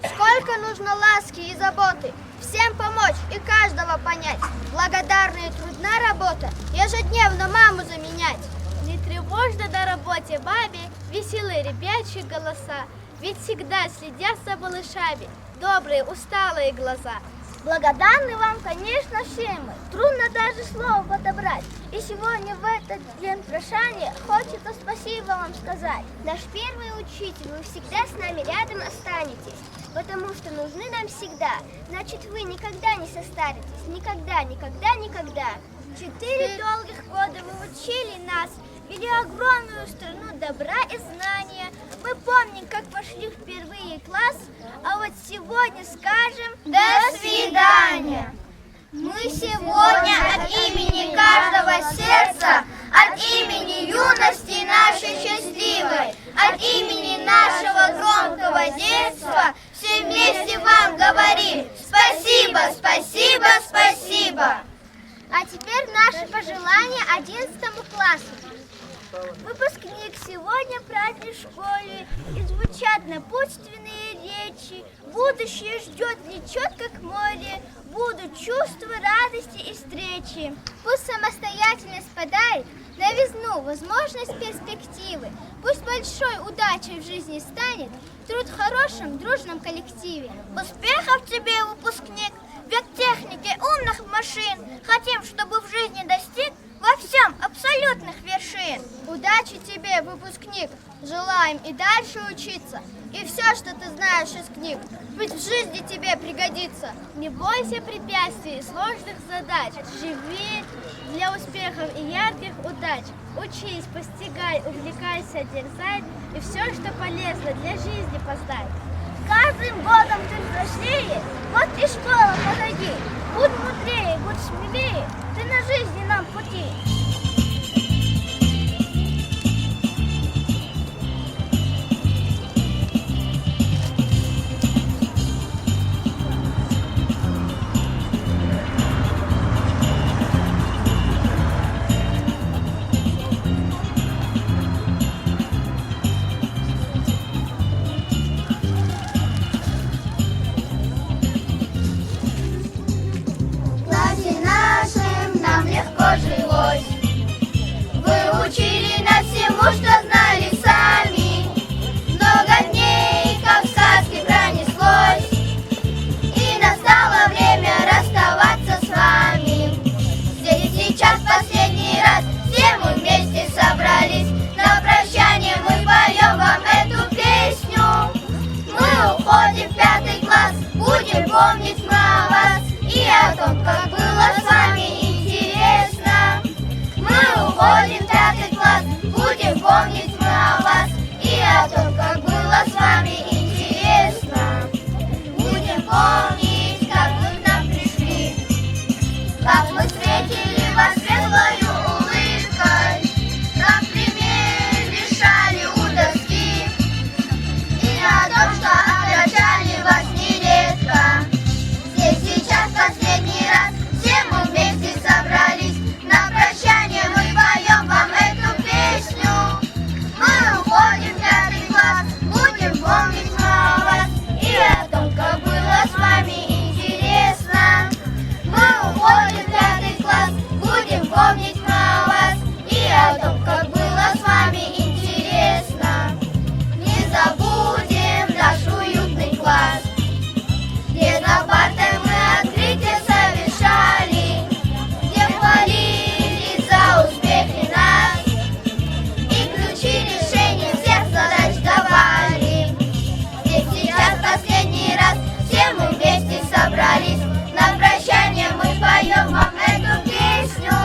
Сколько нужно ласки и заботы, всем помочь и каждого понять. Благодарная и трудна работа, ежедневно маму заменять. Не тревожно на работе бабе веселые ребячьи голоса, ведь всегда следят за малышами добрые усталые глаза. Благодарны вам, конечно, все мы, трудно даже слово подобрать. И сегодня в этот день прощания хочется спасибо вам сказать. Наш первый учитель, вы всегда с нами рядом останетесь, потому что нужны нам всегда. Значит, вы никогда не состаритесь, никогда, никогда, никогда. 4 долгих года вы учили нас, вели огромную страну добра и знания. Мы помним, как вошли в первый класс, а вот сегодня скажем «До свидания». Мы сегодня от имени каждого сердца, от имени юности нашей счастливой, от имени нашего громкого детства все вместе вам говорим спасибо, спасибо, спасибо. А теперь наши пожелания 11 классу. Выпускник сегодня праздник в школе, и звучат напутственные речи. Будущее ждет, влечет как море, будут чувства радости и встречи. Пусть самостоятельность спадает, новизну, возможность перспективы. Пусть большой удачей в жизни станет труд в хорошем, дружном коллективе. Успехов тебе, выпускник, век техники, умных машин. Хотим, чтобы в жизни достиг во всем абсолютных вершин. Удачи тебе, выпускник, желаем и дальше учиться. И все, что ты знаешь из книг, пусть в жизни тебе пригодится. Не бойся препятствий и сложных задач. Живи для успехов и ярких удач. Учись, постигай, увлекайся, дерзай. И все, что полезно для жизни познай. Каждым годом ты взрослее, вот и школа позади. Будь мудрее, будь смелее, ты на жизненном пути. В классе нашем нам легко жилось. Вы учили нас всему, что знали сами. Много дней, как в сказке, пронеслось, и настало время расставаться с вами. Здесь и сейчас последний раз все мы вместе собрались. На прощание мы поем вам эту песню. Мы уходим в 5 класс, будем помнить мы о вас и о том, как было с вами интересно. Мы уходим в 5 класс, будем помнить мы о вас и о том, как было с вами интересно. Будем помнить, как вы к нам пришли, как мы встретили вас светлою улыбкой, как пример решали у доски, и о том, что огорчали вас нередко. Здесь сейчас последний раз все мы вместе собрались. На прощание мы поем вам эту песню. Мы уходим в 5 класс, будем помнить мы о вас и о том, как было с вами интересно. Мы уходим в 5 класс, будем помнить мы о вас и о том, как было с вами интересно. Не забудем наш уютный класс, где за партой мы открытия совершали, где хвалили за успехи нас и ключи решения всех задач давали. Здесь сейчас последний раз все мы вместе собрались. На прощание мы поем вам эту песню.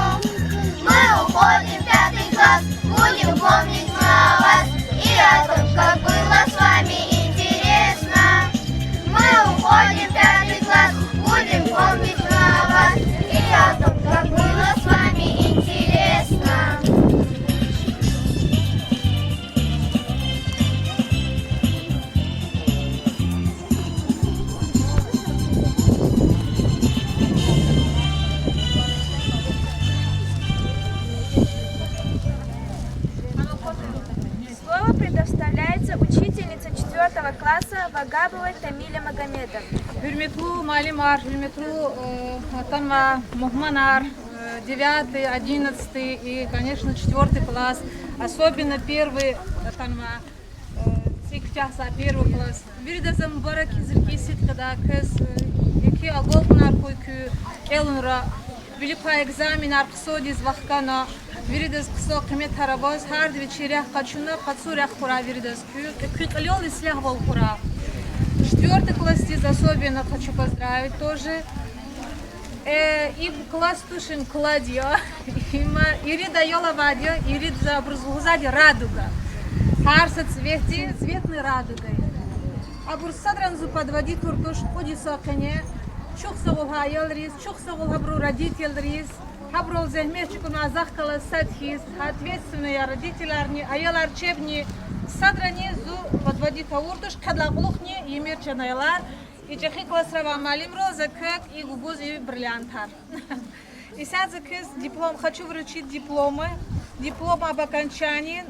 Мы уходим в 5 класс, будем помнить мы о вас и о том, как было с вами интересно. Мы уходим в 5 класс, будем помнить мы о вас и о том, как было с вами интересно. Слово предоставляется учительнице 4 класса Вагабовой Тамиле Магомедовне. Hürmetli malimar, hürmetli Атанва, Мухманар, 9, 11 и, конечно, 4 класс, особенно первый Атанва, Цикчаса, 1 класс. Виридаза Мубарак изркисит, когда кыз, які алголкунар койку, элунра, великий экзамен арксоди из Вахкана, виридаз ксо кемет харабаз, хард вечерях качуна, кацурях хура виридаз кю, кютлёл и слях вол хура. 4 класс здесь особенно хочу поздравить тоже. И класс Тушин Кладио, Ирида Йолавадио, Ирида Брузгузади Радуга. Харса цвети, цветной радугой. А бурсадранзу подводит уртуш, подиса коне, чухсавул хайел рис, чухсавул хабру родитель рис, хабру зехмечку на захкала садхис, ответственные родители, айелар чебни, садранизу подводит уртуш, кадлаглухни, емир чанайлар, и чехи классрава малим роза, как и губуз и бриллиантар. И сейчас диплом, хочу вручить дипломы. Диплом об окончании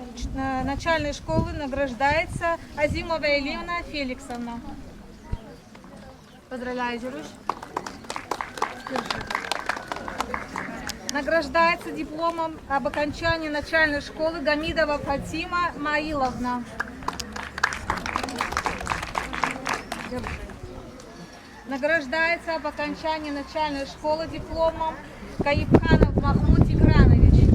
начальной школы награждается Азимова Элина Феликсовна. Поздравляю, Зируш. Награждается дипломом об окончании начальной школы Гамидова Фатима Маиловна. Награждается об окончании начальной школы дипломом Каибханов Махмуд Тигранович.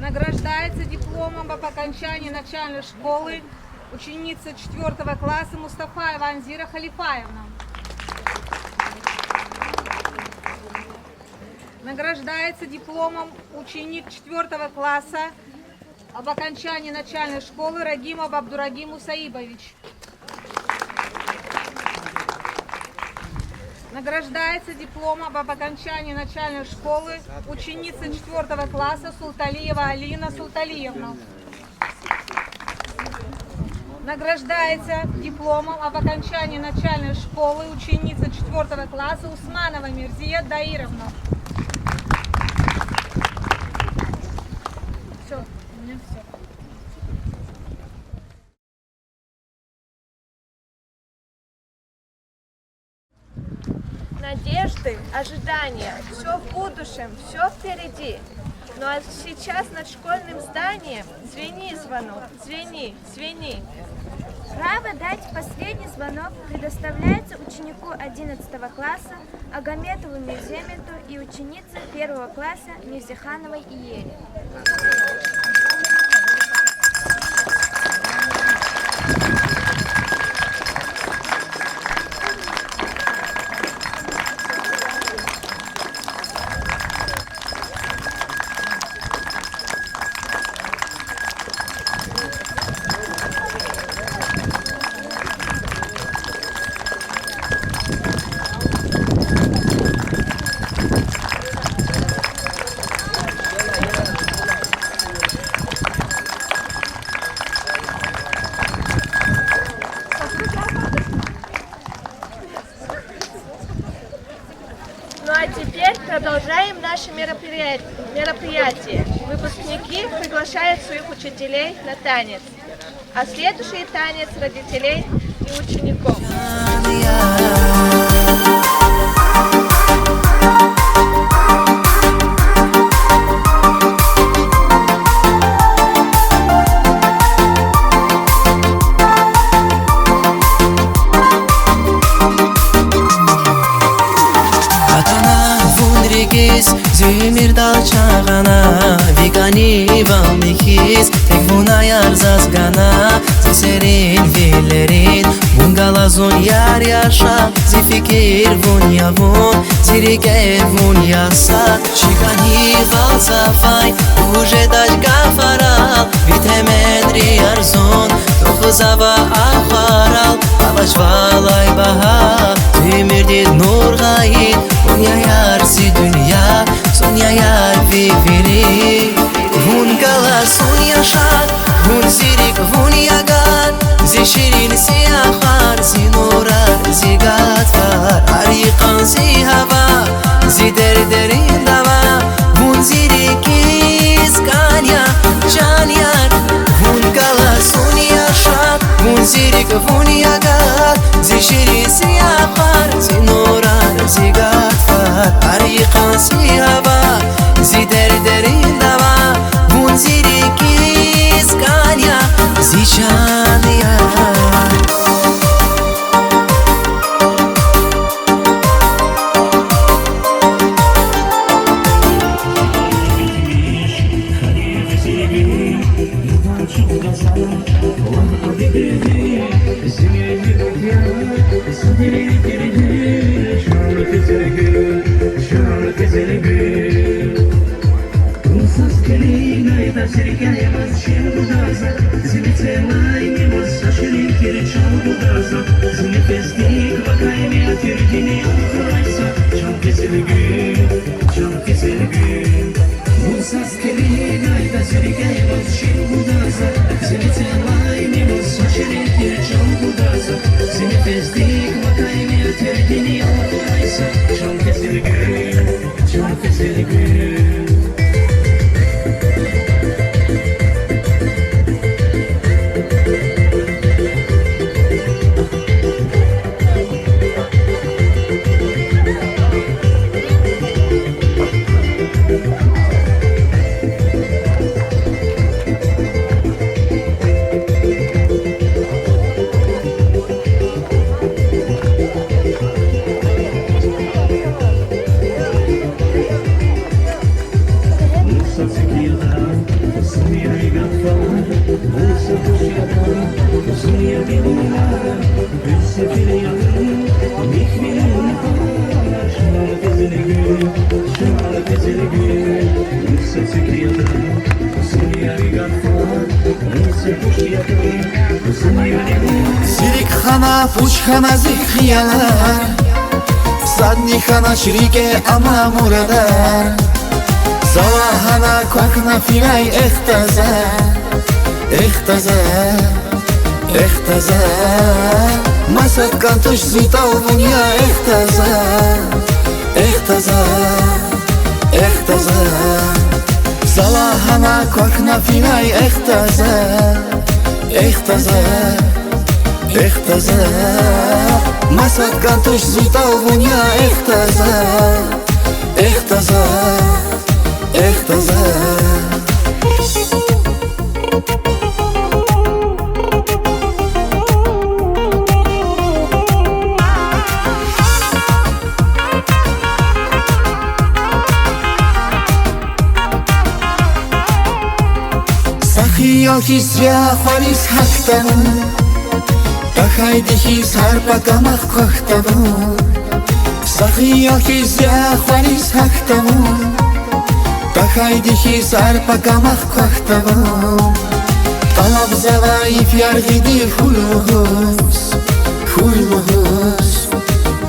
Награждается дипломом об окончании начальной школы ученица 4 класса Мустафаева Анзира Халифаевна. Награждается дипломом ученик 4 класса об окончании начальной школы Рагимов Абдурагим Мусаибович. Награждается дипломом об окончании начальной школы ученица 4 класса Султалиева Алина Султалиевна. Награждается дипломом об окончании начальной школы ученица 4 класса Усманова Мирзия Даировна. Все, у меня все. Надежды, ожидания, все в будущем, все впереди. Ну а сейчас над школьным зданием звени звонок, звени, звени. Право дать последний звонок предоставляется ученику 11 класса Агометову Мирземету и ученице 1 класса Мирзихановой Иере. Продолжаем наше мероприятие. Выпускники приглашают своих учителей на танец. А следующий танец родителей и учеников. Zümir dalçağana Vigani valmikis Tek buna yarzaz gana Ziserin villerin Bungalazun yar yaşa Zifikir vun yavun Zirike vun yasa Şikani val zafay Uje daş gafaral Vitemedri yarzun Tohuzava aharal Avaş valay baha Zümir did nur gayit Unya yarsi dünya Sonya yar viviri Vun gala sonya şar Vun zirik vun yagar Zişirin siyahar Zinorar zigat var Ariqan zihava Zider derin dava Vun zirik iskanya Can yar Vun gala sonya şar Vun zirik vun yagar Zişirin siyahar Zinorar zigat var Ariqan zihava Zider derin dava Vun zirik iskanya Zişan yar Сирикхана, пучхана зихиялар Заднихана шрике ама мурадар Залахана квакна филай эхтаза Эхтаза, эхтаза Масат кантуш зитал вуня эхтаза Эхтаза, эхтаза Залахана квакна филай эхтаза Эхтаза, эхтаза Масат кантуш зитал вуня эхтаза Эхтаза, эхтаза Сахиялки свя хвалис хактаву Тахайдихи сарпакамах кахтаву Сахиялки свя хвалис хактаву Тахайдихи сарпакамах кахтаву Талабзава ифяргиди хуйлугус Хуйлугус,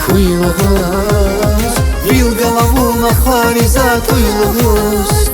хуйлугус Вил голову на хвализа туйлугус